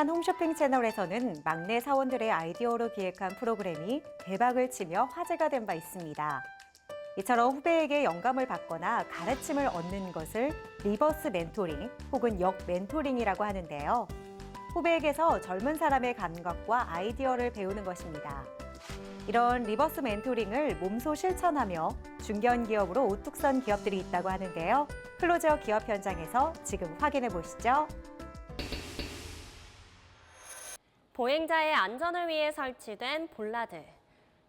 한 홈쇼핑 채널에서는 막내 사원들의 아이디어로 기획한 프로그램이 대박을 치며 화제가 된 바 있습니다. 이처럼 후배에게 영감을 받거나 가르침을 얻는 것을 리버스 멘토링 혹은 역 멘토링이라고 하는데요. 후배에게서 젊은 사람의 감각과 아이디어를 배우는 것입니다. 이런 리버스 멘토링을 몸소 실천하며 중견 기업으로 우뚝 선 기업들이 있다고 하는데요. 클로저 기업 현장에서 지금 확인해 보시죠. 보행자의 안전을 위해 설치된 볼라드.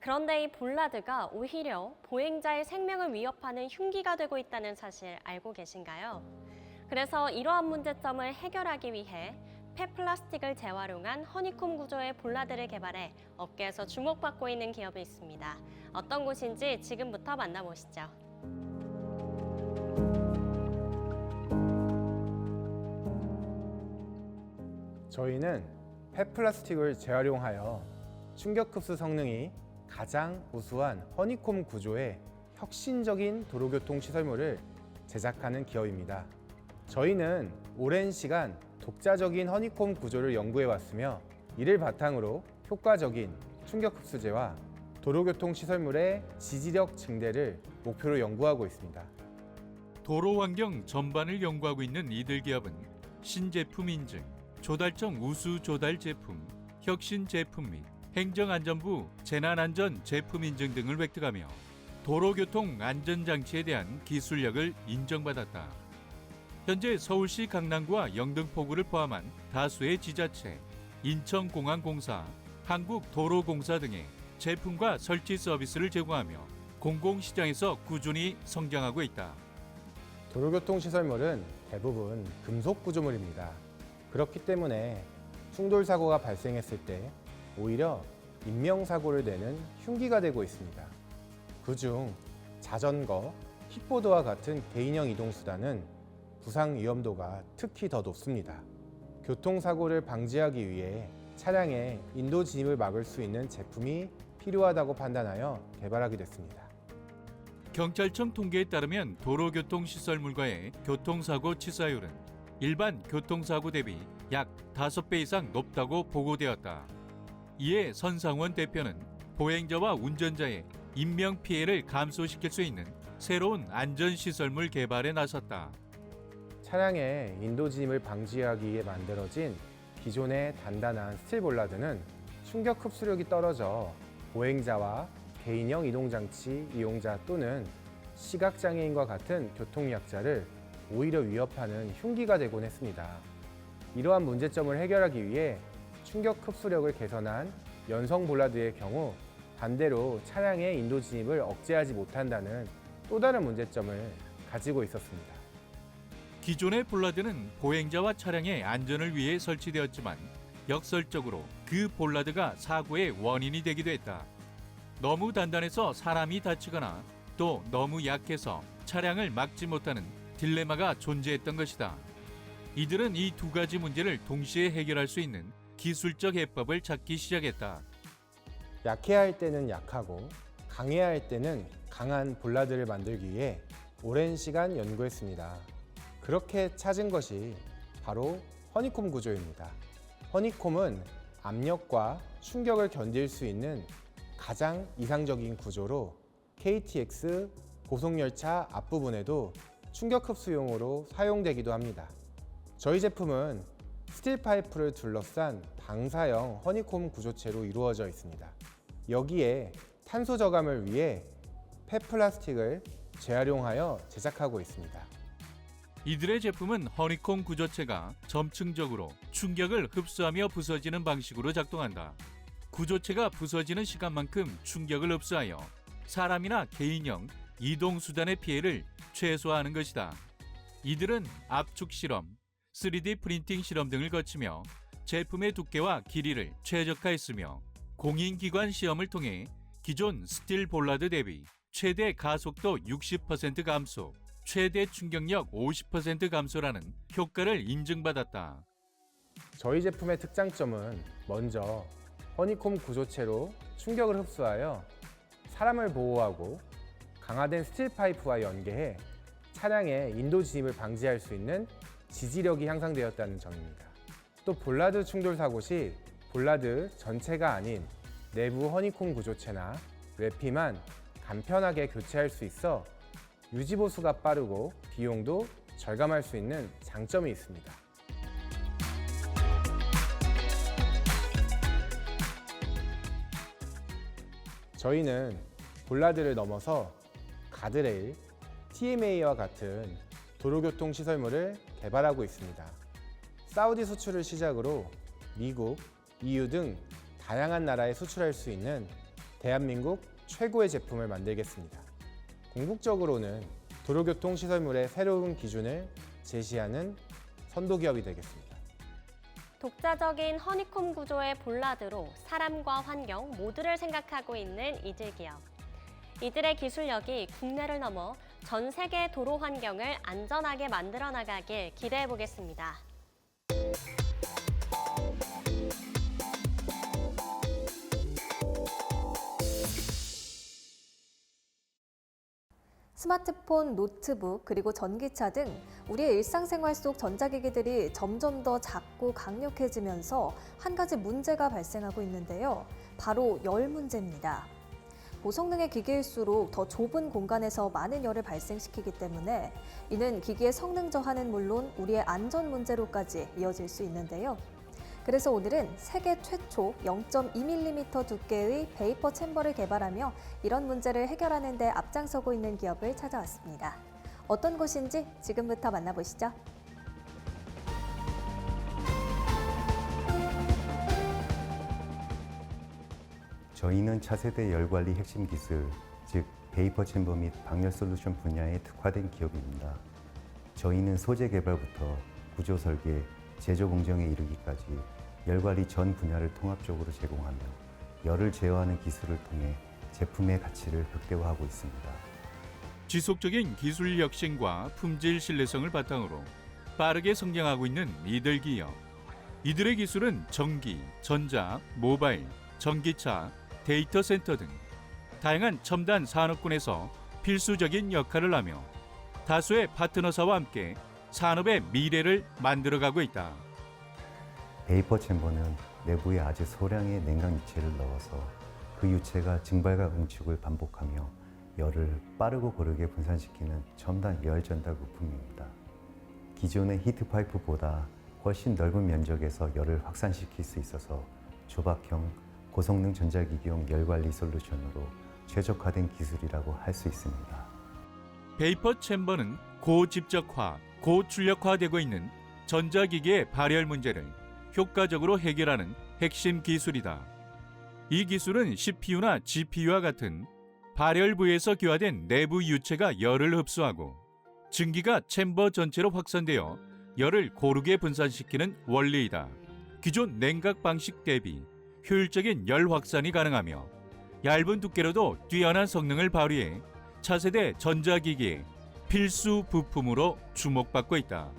그런데 이 볼라드가 오히려 보행자의 생명을 위협하는 흉기가 되고 있다는 사실 알고 계신가요? 그래서 이러한 문제점을 해결하기 위해 폐플라스틱을 재활용한 허니콤 구조의 볼라드를 개발해 업계에서 주목받고 있는 기업이 있습니다. 어떤 곳인지 지금부터 만나보시죠. 저희는 폐플라스틱을 재활용하여 충격흡수 성능이 가장 우수한 허니콤 구조의 혁신적인 도로교통 시설물을 제작하는 기업입니다. 저희는 오랜 시간 독자적인 허니콤 구조를 연구해 왔으며 이를 바탕으로 효과적인 충격흡수제와 도로교통 시설물의 지지력 증대를 목표로 연구하고 있습니다. 도로 환경 전반을 연구하고 있는 이들 기업은 신제품 인증, 조달청 우수 조달 제품, 혁신 제품 및 행정안전부 재난안전 제품 인증 등을 획득하며 도로교통 안전장치에 대한 기술력을 인정받았다. 현재 서울시 강남구와 영등포구를 포함한 다수의 지자체, 인천공항공사, 한국도로공사 등의 제품과 설치 서비스를 제공하며 공공시장에서 꾸준히 성장하고 있다. 도로교통 시설물은 대부분 금속 구조물입니다. 그렇기 때문에 충돌 사고가 발생했을 때 오히려 인명사고를 내는 흉기가 되고 있습니다. 그중 자전거, 킥보드와 같은 개인형 이동수단은 부상 위험도가 특히 더 높습니다. 교통사고를 방지하기 위해 차량의 인도 진입을 막을 수 있는 제품이 필요하다고 판단하여 개발하게 됐습니다. 경찰청 통계에 따르면 도로교통시설물과의 교통사고 치사율은 일반 교통사고 대비 약 5배 이상 높다고 보고되었다. 이에 선상원 대표는 보행자와 운전자의 인명피해를 감소시킬 수 있는 새로운 안전시설물 개발에 나섰다. 차량의 인도 진입을 방지하기 위해 만들어진 기존의 단단한 스틸 볼라드는 충격 흡수력이 떨어져 보행자와 개인형 이동장치 이용자 또는 시각장애인과 같은 교통약자를 오히려 위협하는 흉기가 되곤 했습니다. 이러한 문제점을 해결하기 위해 충격 흡수력을 개선한 연성 볼라드의 경우 반대로 차량의 인도 진입을 억제하지 못한다는 또 다른 문제점을 가지고 있었습니다. 기존의 볼라드는 보행자와 차량의 안전을 위해 설치되었지만 역설적으로 그 볼라드가 사고의 원인이 되기도 했다. 너무 단단해서 사람이 다치거나 또 너무 약해서 차량을 막지 못하는 딜레마가 존재했던 것이다. 이들은 이 두 가지 문제를 동시에 해결할 수 있는 기술적 해법을 찾기 시작했다. 약해야 할 때는 약하고 강해야 할 때는 강한 볼라드를 만들기 위해 오랜 시간 연구했습니다. 그렇게 찾은 것이 바로 허니콤 구조입니다. 허니콤은 압력과 충격을 견딜 수 있는 가장 이상적인 구조로 KTX 고속열차 앞부분에도 충격 흡수용으로 사용되기도 합니다. 저희 제품은 스틸 파이프를 둘러싼 방사형 허니콤 구조체로 이루어져 있습니다. 여기에 탄소 저감을 위해 폐플라스틱을 재활용하여 제작하고 있습니다. 이들의 제품은 허니콤 구조체가 점층적으로 충격을 흡수하며 부서지는 방식으로 작동한다. 구조체가 부서지는 시간만큼 충격을 흡수하여 사람이나 개인형, 이동수단의 피해를 최소화하는 것이다. 이들은 압축 실험, 3D 프린팅 실험 등을 거치며 제품의 두께와 길이를 최적화했으며 공인기관 시험을 통해 기존 스틸 볼라드 대비 최대 가속도 60% 감소, 최대 충격력 50% 감소라는 효과를 인증받았다. 저희 제품의 특장점은 먼저 허니콤 구조체로 충격을 흡수하여 사람을 보호하고 강화된 스틸 파이프와 연계해 차량의 인도 진입을 방지할 수 있는 지지력이 향상되었다는 점입니다. 또 볼라드 충돌 사고 시 볼라드 전체가 아닌 내부 허니콤 구조체나 외피만 간편하게 교체할 수 있어 유지 보수가 빠르고 비용도 절감할 수 있는 장점이 있습니다. 저희는 볼라드를 넘어서 가드레일, TMA와 같은 도로교통 시설물을 개발하고 있습니다. 사우디 수출을 시작으로 미국, EU 등 다양한 나라에 수출할 수 있는 대한민국 최고의 제품을 만들겠습니다. 궁극적으로는 도로교통 시설물의 새로운 기준을 제시하는 선도기업이 되겠습니다. 독자적인 허니콤 구조의 볼라드로 사람과 환경 모두를 생각하고 있는 이들 기업. 이들의 기술력이 국내를 넘어 전 세계 도로 환경을 안전하게 만들어 나가길 기대해 보겠습니다. 스마트폰, 노트북, 그리고 전기차 등 우리의 일상생활 속 전자기기들이 점점 더 작고 강력해지면서 한 가지 문제가 발생하고 있는데요. 바로 열 문제입니다. 고성능의 기기일수록 더 좁은 공간에서 많은 열을 발생시키기 때문에 이는 기기의 성능 저하는 물론 우리의 안전 문제로까지 이어질 수 있는데요. 그래서 오늘은 세계 최초 0.2mm 두께의 베이퍼 챔버를 개발하며 이런 문제를 해결하는 데 앞장서고 있는 기업을 찾아왔습니다. 어떤 곳인지 지금부터 만나보시죠. 저희는 차세대 열관리 핵심 기술, 즉 베이퍼 챔버 및 방열 솔루션 분야에 특화된 기업입니다. 저희는 소재 개발부터 구조 설계, 제조 공정에 이르기까지 열관리 전 분야를 통합적으로 제공하며 열을 제어하는 기술을 통해 제품의 가치를 극대화하고 있습니다. 지속적인 기술 혁신과 품질 신뢰성을 바탕으로 빠르게 성장하고 있는 이들 기업. 이들의 기술은 전기, 전자, 모바일, 전기차, 데이터 센터 등 다양한 첨단 산업군에서 필수적인 역할을 하며 다수의 파트너사와 함께 산업의 미래를 만들어가고 있다. 베이퍼 챔버는 내부에 아주 소량의 냉각 유체를 넣어서 그 유체가 증발과 응축을 반복하며 열을 빠르고 고르게 분산시키는 첨단 열 전달 부품입니다. 기존의 히트파이프보다 훨씬 넓은 면적에서 열을 확산시킬 수 있어서 조박형 고성능 전자기기용 열관리 솔루션으로 최적화된 기술이라고 할 수 있습니다. 베이퍼 챔버는 고집적화, 고출력화되고 있는 전자기기의 발열 문제를 효과적으로 해결하는 핵심 기술이다. 이 기술은 CPU나 GPU와 같은 발열 부위에서 기화된 내부 유체가 열을 흡수하고 증기가 챔버 전체로 확산되어 열을 고르게 분산시키는 원리이다. 기존 냉각 방식 대비 효율적인 열 확산이 가능하며 얇은 두께로도 뛰어난 성능을 발휘해 차세대 전자기기의 필수 부품으로 주목받고 있다.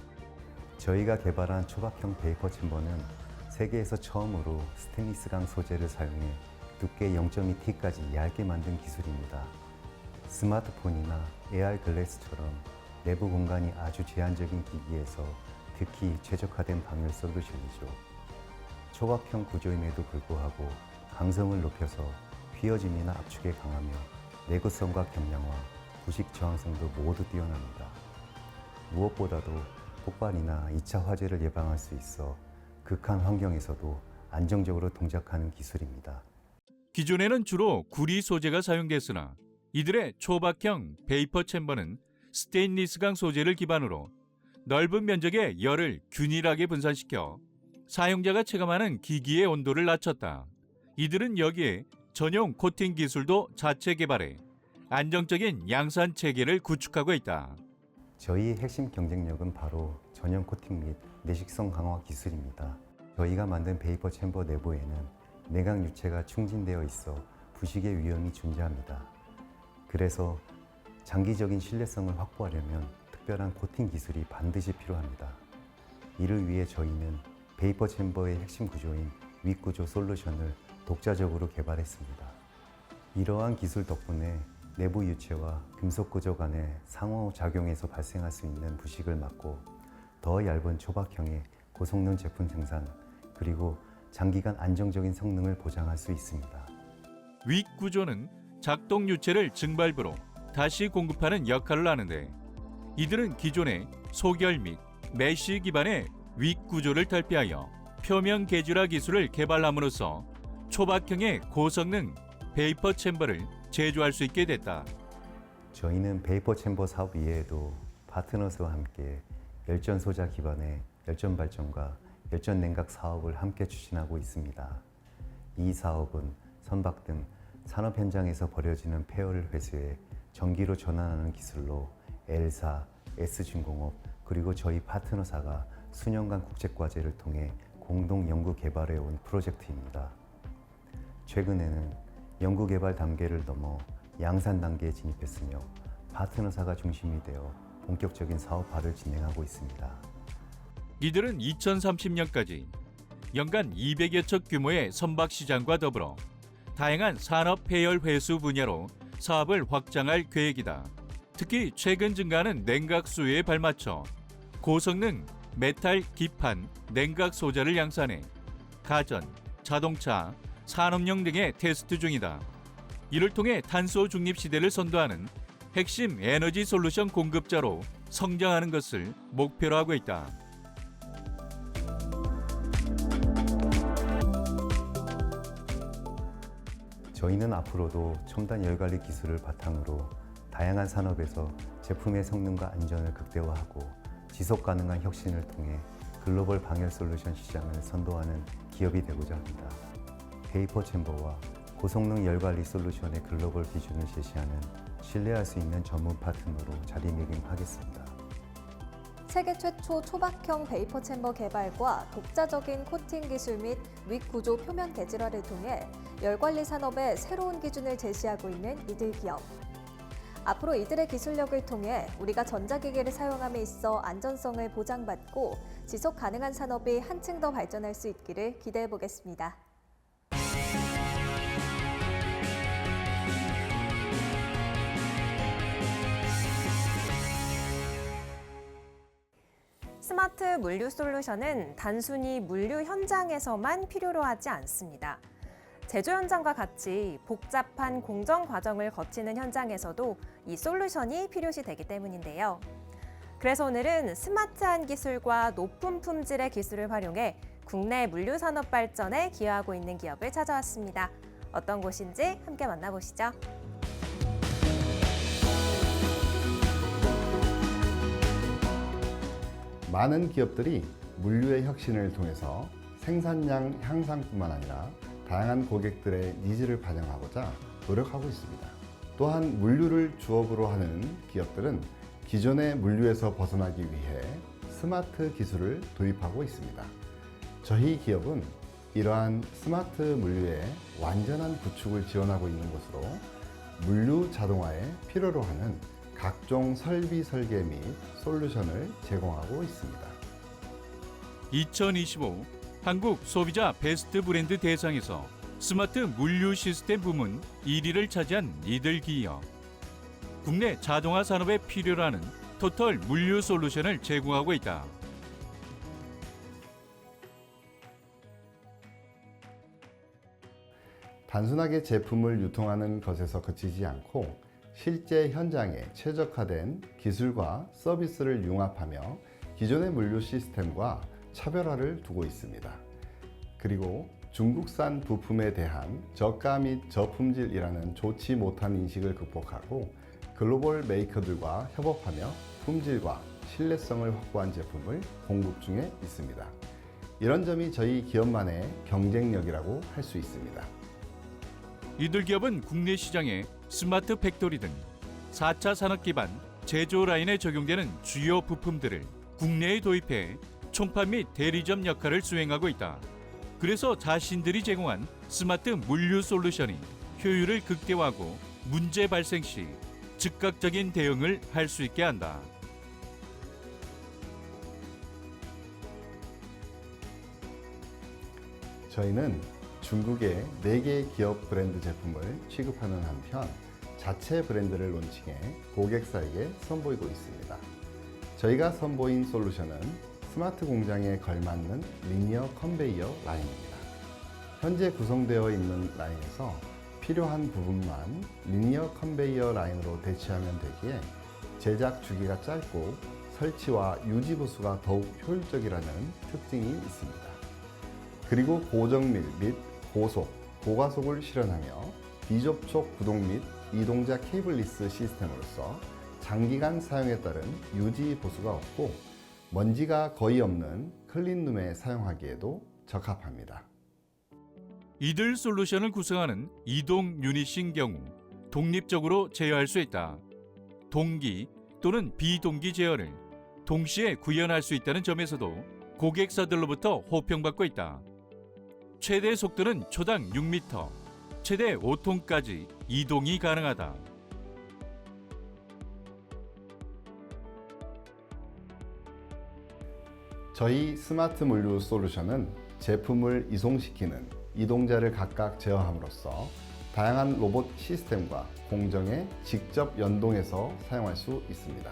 저희가 개발한 초박형 베이퍼 챔버는 세계에서 처음으로 스테인리스강 소재를 사용해 두께 0.2T까지 얇게 만든 기술입니다. 스마트폰이나 AR 글래스처럼 내부 공간이 아주 제한적인 기기에서 특히 최적화된 방열 솔루션이죠. 초박형 구조임에도 불구하고 강성을 높여서 휘어짐이나 압축에 강하며 내구성과 경량화, 부식 저항성도 모두 뛰어납니다. 무엇보다도 폭발이나 2차 화재를 예방할 수 있어 극한 환경에서도 안정적으로 동작하는 기술입니다. 기존에는 주로 구리 소재가 사용됐으나 이들의 초박형 베이퍼 챔버는 스테인리스강 소재를 기반으로 넓은 면적의 열을 균일하게 분산시켜 사용자가 체감하는 기기의 온도를 낮췄다. 이들은 여기에 전용 코팅 기술도 자체 개발해 안정적인 양산 체계를 구축하고 있다. 저희의 핵심 경쟁력은 바로 전용 코팅 및 내식성 강화 기술입니다. 저희가 만든 베이퍼 챔버 내부에는 내각 유체가 충진되어 있어 부식의 위험이 존재합니다. 그래서 장기적인 신뢰성을 확보하려면 특별한 코팅 기술이 반드시 필요합니다. 이를 위해 저희는 베이퍼 챔버의 핵심 구조인 윗구조 솔루션을 독자적으로 개발했습니다. 이러한 기술 덕분에 내부 유체와 금속 구조 간의 상호작용에서 발생할 수 있는 부식을 막고 더 얇은 초박형의 고성능 제품 생산, 그리고 장기간 안정적인 성능을 보장할 수 있습니다. 윗 구조는 작동 유체를 증발부로 다시 공급하는 역할을 하는데, 이들은 기존의 소결 및 메쉬 기반의 윗 구조를 탈피하여 표면 개줄화 기술을 개발함으로써 초박형의 고성능 베이퍼 챔버를 제조할 수 있게 됐다. 저희는 베이퍼 챔버 사업 이외에도 파트너스와 함께 열전 소자 기반의 열전 발전과 열전 냉각 사업을 함께 추진하고 있습니다. 이 사업은 선박 등 산업 현장에서 버려지는 폐열을 회수해 전기로 전환하는 기술로 L사, S중공업 그리고 저희 파트너사가 수년간 국제과제를 통해 공동 연구 개발해 온 프로젝트입니다. 최근에는 연구 개발 단계를 넘어 양산 단계에 진입했으며 파트너사가 중심이 되어 본격적인 사업화를 진행하고 있습니다. 이들은 2030년까지 연간 200여 척 규모의 선박 시장과 더불어 다양한 산업 폐열 회수 분야로 사업을 확장할 계획이다. 특히 최근 증가하는 냉각 수요에 발맞춰 고성능 메탈 기판 냉각 소자를 양산해 가전, 자동차, 산업용 등의 테스트 중이다. 이를 통해 탄소 중립 시대를 선도하는 핵심 에너지 솔루션 공급자로 성장하는 것을 목표로 하고 있다. 저희는 앞으로도 첨단 열관리 기술을 바탕으로 다양한 산업에서 제품의 성능과 안전을 극대화하고 지속 가능한 혁신을 통해 글로벌 방열 솔루션 시장을 선도하는 기업이 되고자 합니다. 베이퍼 챔버와 고성능 열관리 솔루션의 글로벌 기준을 제시하는 신뢰할 수 있는 전문 파트너로 자리매김하겠습니다. 세계 최초 초박형 베이퍼 챔버 개발과 독자적인 코팅 기술 및 윗구조 표면 개질화를 통해 열관리 산업의 새로운 기준을 제시하고 있는 이들 기업. 앞으로 이들의 기술력을 통해 우리가 전자기기를 사용함에 있어 안전성을 보장받고 지속 가능한 산업이 한층 더 발전할 수 있기를 기대해 보겠습니다. 스마트 물류 솔루션은 단순히 물류 현장에서만 필요로 하지 않습니다. 제조 현장과 같이 복잡한 공정 과정을 거치는 현장에서도 이 솔루션이 필요시 되기 때문인데요. 그래서 오늘은 스마트한 기술과 높은 품질의 기술을 활용해 국내 물류 산업 발전에 기여하고 있는 기업을 찾아왔습니다. 어떤 곳인지 함께 만나보시죠. 많은 기업들이 물류의 혁신을 통해서 생산량 향상뿐만 아니라 다양한 고객들의 니즈를 반영하고자 노력하고 있습니다. 또한 물류를 주업으로 하는 기업들은 기존의 물류에서 벗어나기 위해 스마트 기술을 도입하고 있습니다. 저희 기업은 이러한 스마트 물류의 완전한 구축을 지원하고 있는 곳으로 물류 자동화에 필요로 하는 각종 설비 설계 및 솔루션을 제공하고 있습니다. 2025 한국 소비자 베스트 브랜드 대상에서 스마트 물류 시스템 부문 1위를 차지한 이들 기업. 국내 자동화 산업에 필요로 하는 토털 물류 솔루션을 제공하고 있다. 단순하게 제품을 유통하는 것에서 그치지 않고 실제 현장에 최적화된 기술과 서비스를 융합하며 기존의 물류 시스템과 차별화를 두고 있습니다. 그리고 중국산 부품에 대한 저가 및 저품질이라는 좋지 못한 인식을 극복하고 글로벌 메이커들과 협업하며 품질과 신뢰성을 확보한 제품을 공급 중에 있습니다. 이런 점이 저희 기업만의 경쟁력이라고 할 수 있습니다. 이들 기업은 국내 시장에 스마트 팩토리 등 4차 산업 기반 제조 라인에 적용되는 주요 부품들을 국내에 도입해 총판 및 대리점 역할을 수행하고 있다. 그래서 자신들이 제공한 스마트 물류 솔루션이 효율을 극대화하고 문제 발생 시 즉각적인 대응을 할 수 있게 한다. 저희는 중국의 4개의 기업 브랜드 제품을 취급하는 한편 자체 브랜드를 론칭해 고객사에게 선보이고 있습니다. 저희가 선보인 솔루션은 스마트 공장에 걸맞는 리니어 컨베이어 라인입니다. 현재 구성되어 있는 라인에서 필요한 부분만 리니어 컨베이어 라인으로 대체하면 되기에 제작 주기가 짧고 설치와 유지 보수가 더욱 효율적이라는 특징이 있습니다. 그리고 고정밀 및 고속, 고가속을 실현하며 비접촉 구동 및 이동자 케이블리스 시스템으로서 장기간 사용에 따른 유지 보수가 없고 먼지가 거의 없는 클린룸에 사용하기에도 적합합니다. 이들 솔루션을 구성하는 이동 유닛인 경우 독립적으로 제어할 수 있다. 동기 또는 비동기 제어를 동시에 구현할 수 있다는 점에서도 고객사들로부터 호평받고 있다. 최대 속도는 초당 6m, 최대 5톤까지 이동이 가능하다. 저희 스마트 물류 솔루션은 제품을 이송시키는 이동자를 각각 제어함으로써 다양한 로봇 시스템과 공정에 직접 연동해서 사용할 수 있습니다.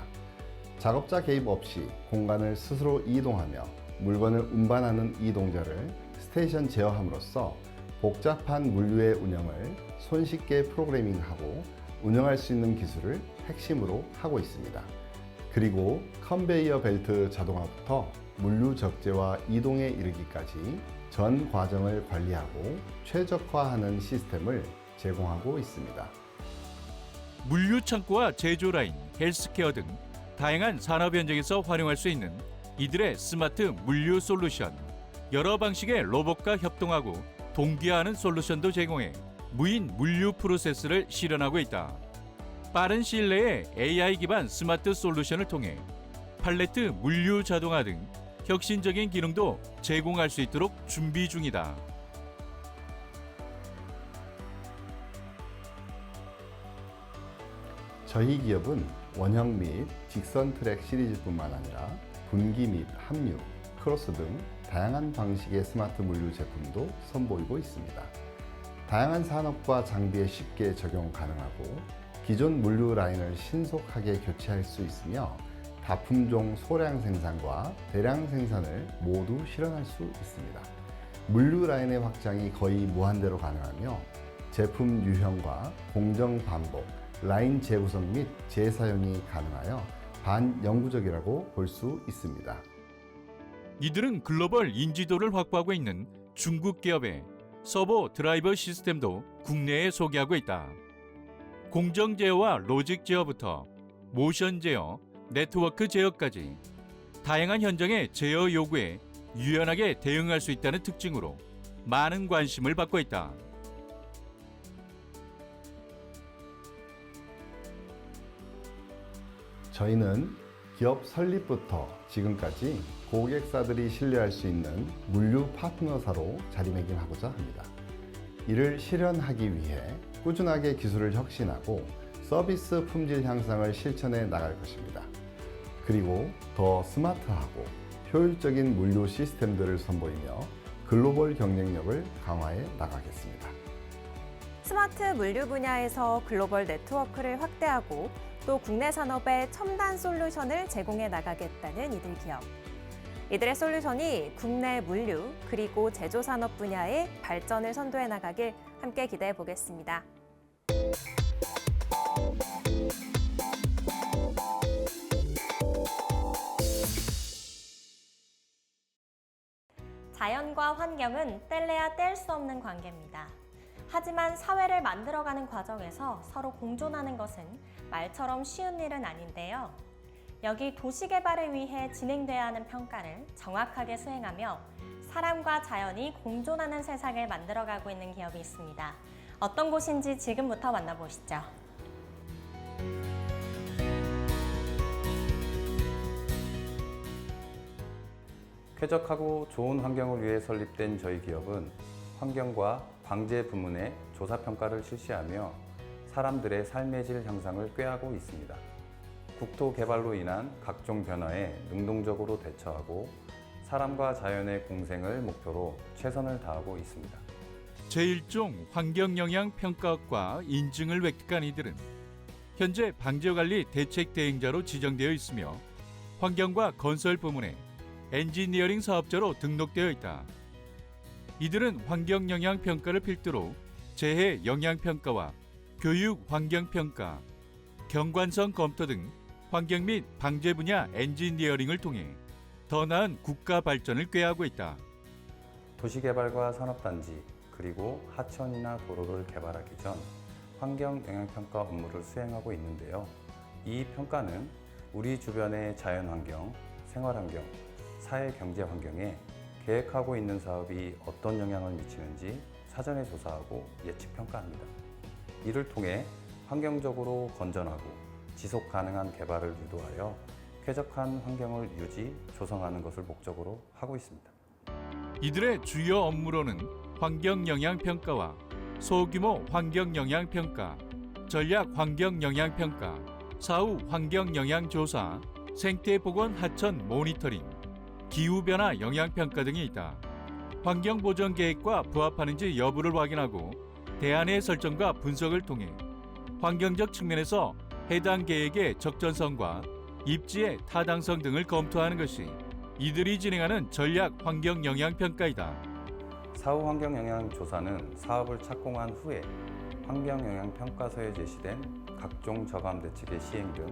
작업자 개입 없이 공간을 스스로 이동하며 물건을 운반하는 이동자를 스테이션 제어함으로써 복잡한 물류의 운영을 손쉽게 프로그래밍하고 운영할 수 있는 기술을 핵심으로 하고 있습니다. 그리고 컨베이어 벨트 자동화부터 물류 적재와 이동에 이르기까지 전 과정을 관리하고 최적화하는 시스템을 제공하고 있습니다. 물류 창고와 제조 라인, 헬스케어 등 다양한 산업 현장에서 활용할 수 있는 이들의 스마트 물류 솔루션. 여러 방식의 로봇과 협동하고 동기화하는 솔루션도 제공해 무인 물류 프로세스를 실현하고 있다. 빠른 시일 내에 AI 기반 스마트 솔루션을 통해 팔레트 물류 자동화 등 혁신적인 기능도 제공할 수 있도록 준비 중이다. 저희 기업은 원형 및 직선 트랙 시리즈뿐만 아니라 분기 및 합류, 크로스 등 다양한 방식의 스마트 물류 제품도 선보이고 있습니다. 다양한 산업과 장비에 쉽게 적용 가능하고 기존 물류 라인을 신속하게 교체할 수 있으며 다품종 소량 생산과 대량 생산을 모두 실현할 수 있습니다. 물류 라인의 확장이 거의 무한대로 가능하며 제품 유형과 공정 반복, 라인 재구성 및 재사용이 가능하여 반영구적이라고 볼 수 있습니다. 이들은 글로벌 인지도를 확보하고 있는 중국 기업의 서버 드라이버 시스템도 국내에 소개하고 있다. 공정 제어와 로직 제어부터 모션 제어, 네트워크 제어까지 다양한 현장의 제어 요구에 유연하게 대응할 수 있다는 특징으로 많은 관심을 받고 있다. 저희는 기업 설립부터 지금까지 고객사들이 신뢰할 수 있는 물류 파트너사로 자리매김하고자 합니다. 이를 실현하기 위해 꾸준하게 기술을 혁신하고 서비스 품질 향상을 실천해 나갈 것입니다. 그리고 더 스마트하고 효율적인 물류 시스템들을 선보이며 글로벌 경쟁력을 강화해 나가겠습니다. 스마트 물류 분야에서 글로벌 네트워크를 확대하고 또 국내 산업에 첨단 솔루션을 제공해 나가겠다는 이들 기업. 이들의 솔루션이 국내 물류 그리고 제조 산업 분야의 발전을 선도해 나가길 함께 기대해 보겠습니다. 자연과 환경은 뗄래야 뗄 수 없는 관계입니다. 하지만 사회를 만들어가는 과정에서 서로 공존하는 것은 말처럼 쉬운 일은 아닌데요. 여기 도시개발을 위해 진행돼야 하는 평가를 정확하게 수행하며 사람과 자연이 공존하는 세상을 만들어가고 있는 기업이 있습니다. 어떤 곳인지 지금부터 만나보시죠. 쾌적하고 좋은 환경을 위해 설립된 저희 기업은 환경과 방제 부문의 조사 평가를 실시하며 사람들의 삶의 질 향상을 꾀하고 있습니다. 국토 개발로 인한 각종 변화에 능동적으로 대처하고 사람과 자연의 공생을 목표로 최선을 다하고 있습니다. 제1종 환경영향평가학과 인증을 획득한 이들은 현재 방제관리 대책 대행자로 지정되어 있으며 환경과 건설 부문에 엔지니어링 사업자로 등록되어 있다. 이들은 환경영향평가를 필두로 재해 영향평가와 교육 환경평가, 경관성 검토 등 환경 및 방제 분야 엔지니어링을 통해 더 나은 국가 발전을 꾀하고 있다. 도시개발과 산업단지 그리고 하천이나 도로를 개발하기 전 환경영향평가 업무를 수행하고 있는데요. 이 평가는 우리 주변의 자연환경, 생활환경, 사회경제환경에 계획하고 있는 사업이 어떤 영향을 미치는지 사전에 조사하고 예측평가합니다. 이를 통해 환경적으로 건전하고 지속 가능한 개발을 유도하여 쾌적한 환경을 유지, 조성하는 것을 목적으로 하고 있습니다. 이들의 주요 업무로는 환경영향평가와 소규모 환경영향평가, 전략환경영향평가, 사후 환경영향조사, 생태보건 하천 모니터링, 기후변화 영향평가 등이 있다. 환경보전계획과 부합하는지 여부를 확인하고 대안의 설정과 분석을 통해 환경적 측면에서 해당 계획의 적절성과 입지의 타당성 등을 검토하는 것이 이들이 진행하는 전략 환경영향평가이다. 사후 환경영향조사는 사업을 착공한 후에 환경영향평가서에 제시된 각종 저감 대책의 시행 등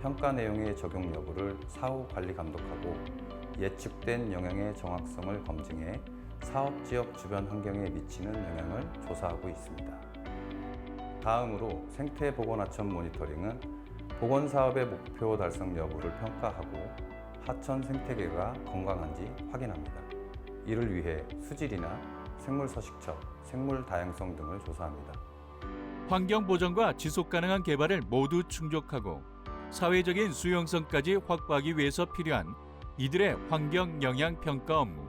평가 내용의 적용 여부를 사후 관리 감독하고 예측된 영향의 정확성을 검증해 사업지역 주변 환경에 미치는 영향을 조사하고 있습니다. 다음으로 생태보건하천 모니터링은 보건사업의 목표 달성 여부를 평가하고 하천 생태계가 건강한지 확인합니다. 이를 위해 수질이나 생물 서식처, 생물 다양성 등을 조사합니다. 환경 보전과 지속 가능한 개발을 모두 충족하고 사회적인 수용성까지 확보하기 위해서 필요한 이들의 환경 영향 평가 업무.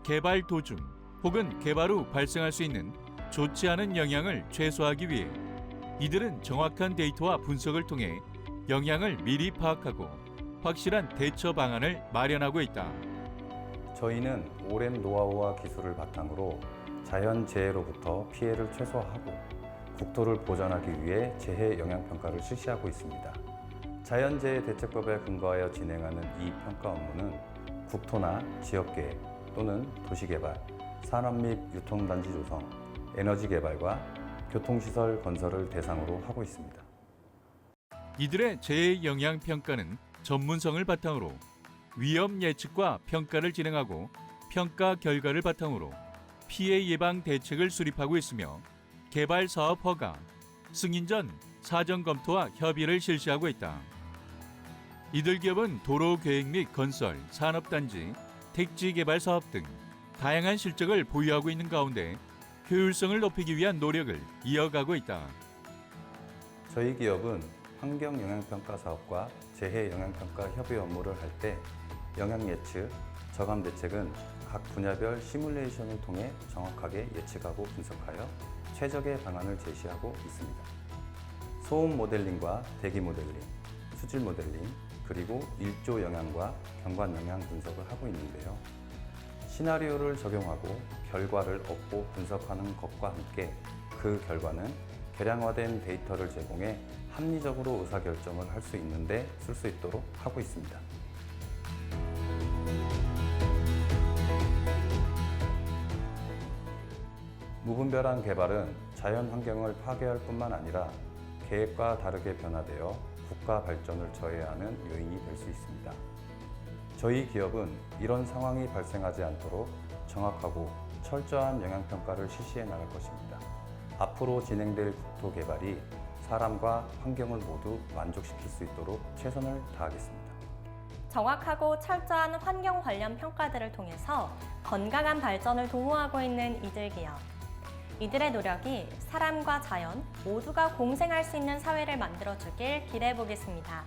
개발 도중 혹은 개발 후 발생할 수 있는 좋지 않은 영향을 최소화하기 위해 이들은 정확한 데이터와 분석을 통해 영향을 미리 파악하고 확실한 대처 방안을 마련하고 있다. 저희는 오랜 노하우와 기술을 바탕으로 자연재해로부터 피해를 최소화하고 국토를 보전하기 위해 재해 영향평가를 실시하고 있습니다. 자연재해 대책법에 근거하여 진행하는 이 평가 업무는 국토나 지역계획 또는 도시개발, 산업 및 유통단지 조성, 에너지개발과 교통시설 건설을 대상으로 하고 있습니다. 이들의 재해 영향 평가는 전문성을 바탕으로 위험 예측과 평가를 진행하고 평가 결과를 바탕으로 피해 예방 대책을 수립하고 있으며 개발 사업 허가, 승인 전 사전 검토와 협의를 실시하고 있다. 이들 기업은 도로 계획 및 건설, 산업단지, 택지 개발 사업 등 다양한 실적을 보유하고 있는 가운데 효율성을 높이기 위한 노력을 이어가고 있다. 저희 기업은 환경영향평가 사업과 재해영향평가 협의 업무를 할 때 영향 예측, 저감 대책은 각 분야별 시뮬레이션을 통해 정확하게 예측하고 분석하여 최적의 방안을 제시하고 있습니다. 소음 모델링과 대기 모델링, 수질 모델링, 그리고 일조 영향과 경관 영향 분석을 하고 있는데요. 시나리오를 적용하고 결과를 얻고 분석하는 것과 함께 그 결과는 개량화된 데이터를 제공해 합리적으로 의사결정을 할 수 있는데 쓸 수 있도록 하고 있습니다. 무분별한 개발은 자연 환경을 파괴할 뿐만 아니라 계획과 다르게 변화되어 국가 발전을 저해하는 요인이 될 수 있습니다. 저희 기업은 이런 상황이 발생하지 않도록 정확하고 철저한 영향평가를 실시해 나갈 것입니다. 앞으로 진행될 국토 개발이 사람과 환경을 모두 만족시킬 수 있도록 최선을 다하겠습니다. 정확하고 철저한 환경 관련 평가들을 통해서 건강한 발전을 도모하고 있는 이들 기업. 이들의 노력이 사람과 자연 모두가 공생할 수 있는 사회를 만들어주길 기대해 보겠습니다.